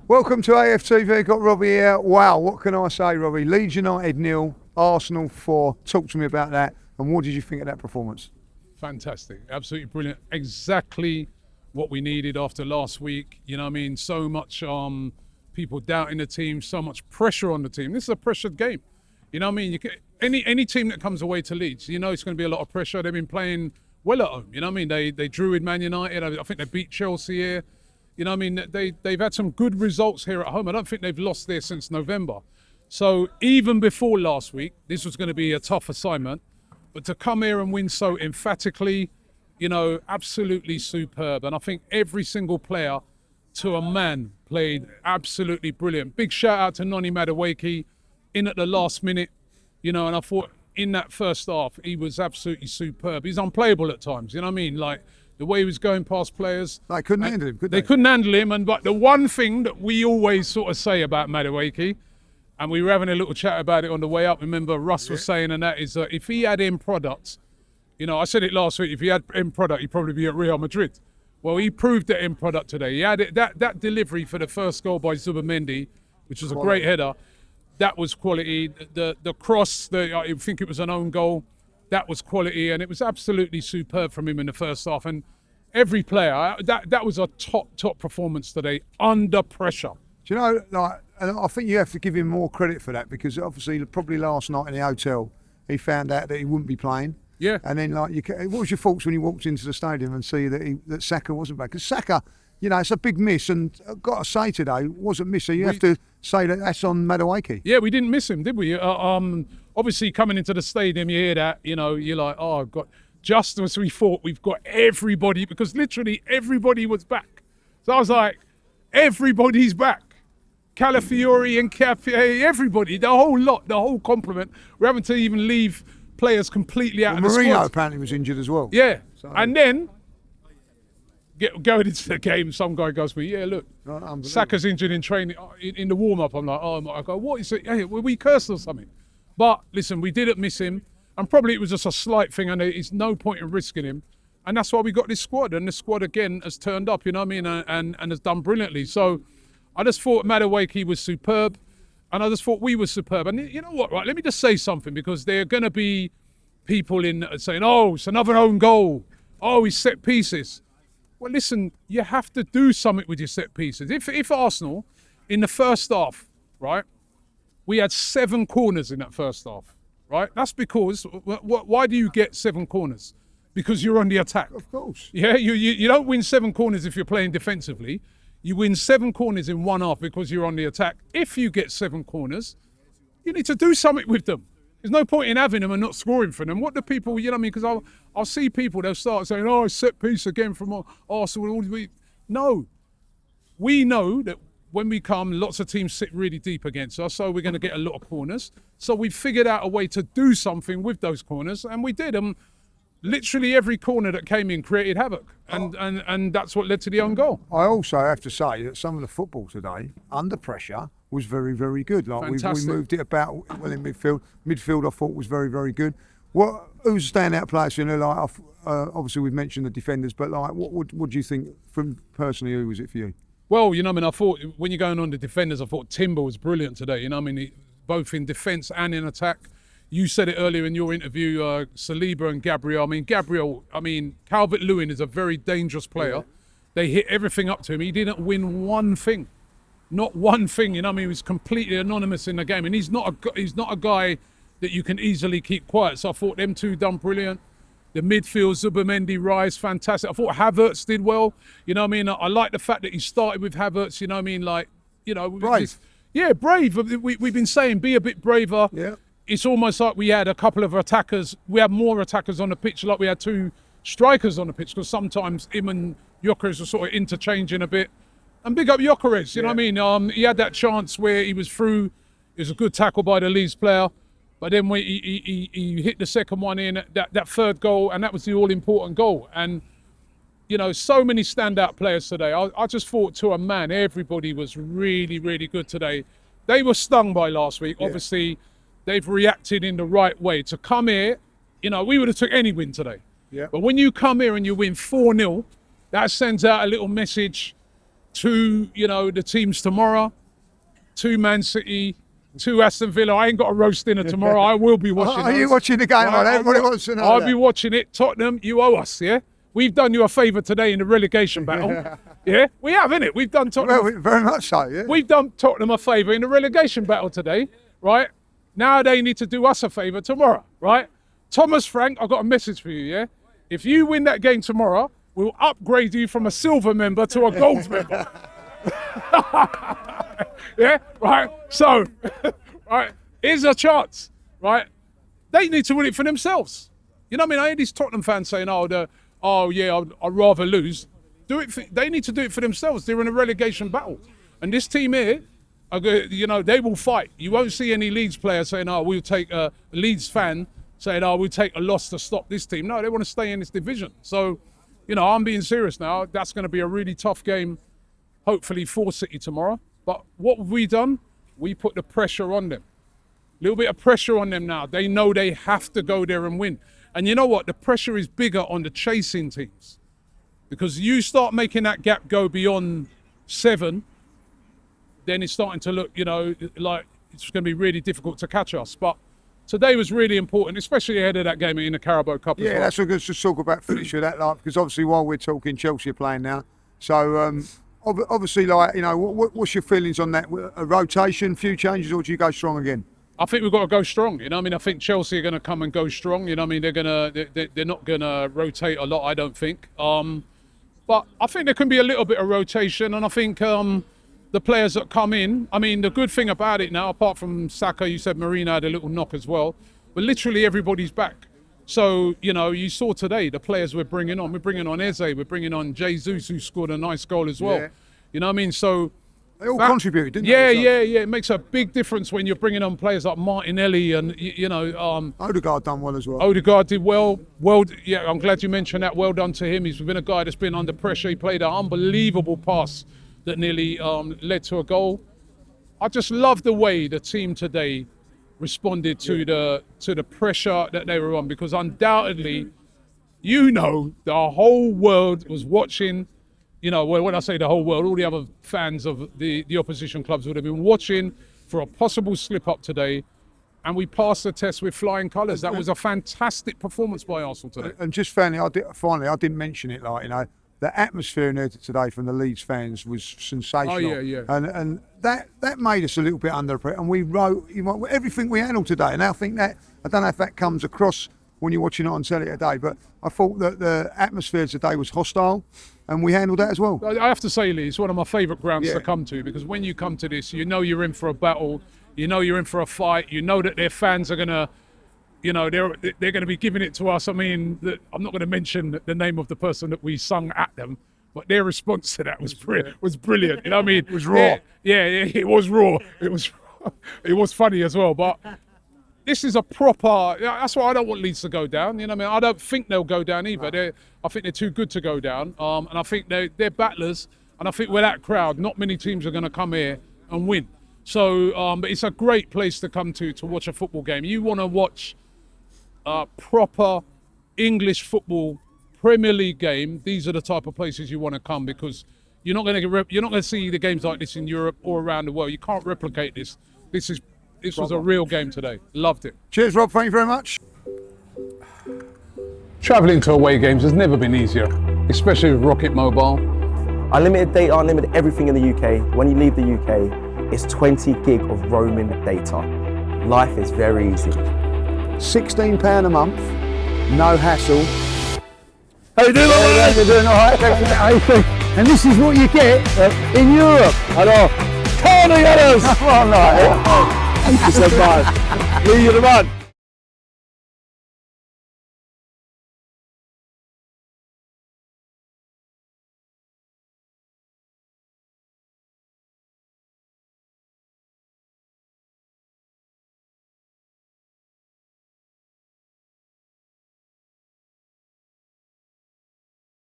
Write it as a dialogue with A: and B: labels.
A: Welcome to AFTV. Got Robbie here. Wow, what can I say, Robbie? Leeds United 0, Arsenal 4. Talk to me about that. And what did you think of that performance?
B: Fantastic, absolutely brilliant. Exactly what we needed after last week. You know what I mean? So much people doubting the team, so much pressure on the team. This is a pressured game. You know what I mean? Any team that comes away to Leeds, you know it's going to be a lot of pressure. They've been playing well at home. You know what I mean? They drew with Man United. I think they beat Chelsea here. You know what I mean? They've had some good results here at home. I don't think they've lost there since November. So even before last week, this was going to be a tough assignment. But to come here and win so emphatically, you know, absolutely superb. And I think every single player, to a man, played absolutely brilliant. Big shout out to Noni Madueke in at the last minute, you know, and I thought in that first half, he was absolutely superb. He's unplayable at times, you know what I mean? Like, the way he was going past players.
A: They couldn't handle him, could they?
B: They couldn't handle him. But the one thing that we always sort of say about Madueke, and we were having a little chat about it on the way up, remember Russ was saying, and that is if he had end products, you know, I said it last week, if he had end product, he'd probably be at Real Madrid. Well, he proved that end product today. He had it, that delivery for the first goal by Zubamendi, which was a great header, that was quality. The cross, I think it was an own goal, that was quality, and it was absolutely superb from him in the first half. And every player, that was a top performance today, under pressure.
A: Do you know, like, and I think you have to give him more credit for that, because obviously probably last night in the hotel, he found out that he wouldn't be playing.
B: Yeah.
A: And then, like, what was your thoughts when you walked into the stadium and see that Saka wasn't back? Because Saka, you know, it's a big miss, and I've got to say today, wasn't missed. So you have to say that's on Madueke.
B: Yeah, we didn't miss him, did we? Obviously, coming into the stadium, you hear that, you know, you're like, oh, God. Just as we thought, we've got everybody, because literally everybody was back. So I was like, everybody's back. Calafiori and Cafe, everybody, the whole lot, the whole complement. We're having to even leave players completely out of the squad.
A: Marino apparently was injured as well.
B: Yeah, so. And then going into the game, some guy goes to me, yeah, look, Saka's injured in training, in the warm-up. I'm like, oh, I go, what is it? Hey, were we cursed or something? But listen, we didn't miss him. And probably it was just a slight thing, and there's no point in risking him. And that's why we got this squad. And this squad, again, has turned up, you know what I mean, and has done brilliantly. So I just thought Madueke was superb, and I just thought we were superb. And you know what, right, let me just say something, because there are going to be people in saying, oh, it's another own goal. Oh, he's set pieces. Well, listen, you have to do something with your set pieces. If Arsenal, in the first half, right, we had 7 corners in that first half. Right, that's because why do you get 7 corners? Because you're on the attack.
A: Of course.
B: Yeah, you don't win 7 corners if you're playing defensively. You win 7 corners in one half because you're on the attack. If you get 7 corners, you need to do something with them. There's no point in having them and not scoring for them. What do people, you know what I mean? Because I'll see people, they'll start saying, oh, set piece again from Arsenal. No, we know that when we come, lots of teams sit really deep against us, so we're going to get a lot of corners. So we figured out a way to do something with those corners, and we did. Literally every corner that came in created havoc, and that's what led to the own goal.
A: I also have to say that some of the football today, under pressure, was very, very good. Like we moved it about well in midfield. Midfield, I thought, was very, very good. Who's the standout players? You know, like obviously we've mentioned the defenders, but like, what do you think from personally? Who was it for you?
B: Well, you know, I mean, I thought when you're going on the defenders, I thought Timber was brilliant today. You know, I mean, both in defence and in attack. You said it earlier in your interview, Saliba and Gabriel. Calvert-Lewin is a very dangerous player. Yeah. They hit everything up to him. He didn't win one thing, not one thing. You know, I mean, he was completely anonymous in the game, and he's not a guy that you can easily keep quiet. So I thought them two done brilliant. The midfield, Zubamendi, Rice, fantastic. I thought Havertz did well. You know what I mean? I like the fact that he started with Havertz, you know what I mean? Like, you know.
A: Brave.
B: Brave. We've been saying be a bit braver.
A: Yeah.
B: It's almost like we had a couple of attackers. We had more attackers on the pitch, like we had 2 strikers on the pitch, because sometimes him and Gyökeres were sort of interchanging a bit. And big up Gyökeres, you know what I mean? He had that chance where he was through. It was a good tackle by the Leeds player. But then when he hit the second one in, that third goal, and that was the all-important goal. And, you know, so many standout players today. I just thought, to a man, everybody was really, really good today. They were stung by last week. Yeah. Obviously, they've reacted in the right way. To come here, you know, we would have took any win today.
A: Yeah.
B: But when you come here and you win 4-0, that sends out a little message to, the teams tomorrow, to Man City, to Aston Villa. I ain't got a roast dinner tomorrow. I will be watching.
A: Are you watching the game? Right? Everybody wants to know.
B: I'll be watching it. Tottenham, you owe us, yeah? We've done you a favour today in the relegation battle. Yeah, we have, innit? We've done Tottenham.
A: Well, very much so, yeah.
B: We've done Tottenham a favour in the relegation battle today, right? Now they need to do us a favour tomorrow, right? Thomas Frank, I've got a message for you, yeah? If you win that game tomorrow, we'll upgrade you from a silver member to a gold member. Yeah, right? So, right, here's a chance, right? They need to win it for themselves. You know what I mean? I hear these Tottenham fans saying, I'd rather lose. They need to do it for themselves. They're in a relegation battle. And this team here, they will fight. You won't see any Leeds player saying, we'll take a Leeds fan saying, we'll take a loss to stop this team. No, they want to stay in this division. So, I'm being serious now. That's going to be a really tough game, hopefully for City tomorrow. But what have we done? We put the pressure on them. A little bit of pressure on them now. They know they have to go there and win. And you know what? The pressure is bigger on the chasing teams. Because you start making that gap go beyond 7, then it's starting to look, like it's going to be really difficult to catch us. But today was really important, especially ahead of that game in the Carabao Cup as well.
A: Yeah, that's what I was just talk about finish with that, because obviously while we're talking, Chelsea are playing now. So obviously, what's your feelings on that? A rotation, few changes, or do you go strong again?
B: I think we've got to go strong. I think Chelsea are going to come and go strong. They're not going to rotate a lot, I don't think. But I think there can be a little bit of rotation, and I think the players that come in, the good thing about it now, apart from Saka, you said Marina had a little knock as well, but literally everybody's back. So, you saw today the players we're bringing on. We're bringing on Eze, we're bringing on Jesus, who scored a nice goal as well. Yeah. So
A: they all contributed, didn't they?
B: Yeah. It makes a big difference when you're bringing on players like Martinelli and,
A: Odegaard done well as well.
B: Odegaard did well. Yeah, I'm glad you mentioned that. Well done to him. He's been a guy that's been under pressure. He played an unbelievable pass that nearly led to a goal. I just love the way the team today responded to the pressure that they were on, because undoubtedly, the whole world was watching. When I say the whole world, all the other fans of the opposition clubs would have been watching for a possible slip-up today, and we passed the test with flying colours. That was a fantastic performance by Arsenal today.
A: And just finally, I didn't mention it, the atmosphere in there today from the Leeds fans was sensational.
B: Oh, yeah.
A: And that made us a little bit under pressure, and we wrote everything we handled today, and I think that, I don't know if that comes across when you're watching it on telly today, but I thought that the atmosphere today was hostile, and we handled that as well.
B: I have to say, Lee, it's one of my favourite grounds to come to, because when you come to this, you're in for a battle, you're in for a fight, that their fans are going to, they're going to be giving it to us. I'm not going to mention the name of the person that we sung at them, but their response to that was brilliant. It
A: was raw.
B: Yeah, it was raw. It was funny as well, but this is a proper. That's why I don't want Leeds to go down. I don't think they'll go down either. I think they're too good to go down, and I think they're battlers. And I think with that crowd, not many teams are going to come here and win. So, but it's a great place to come to watch a football game. You want to watch a proper English football Premier League game. These are the type of places you want to come, because you're not going to see the games like this in Europe or around the world. You can't replicate this. This was a real game today. Loved it.
A: Cheers, Rob. Thank you very much.
B: Travelling to away games has never been easier, especially with Rocket Mobile.
C: Unlimited data, unlimited everything in the UK. When you leave the UK, it's 20 gig of roaming data. Life is very easy.
A: £16 a month, no hassle.
D: How you doing? You're doing all right? And this is what you get in Europe. I know. Tony Ellis! Come on, Thank you so much. Lee, you're the man.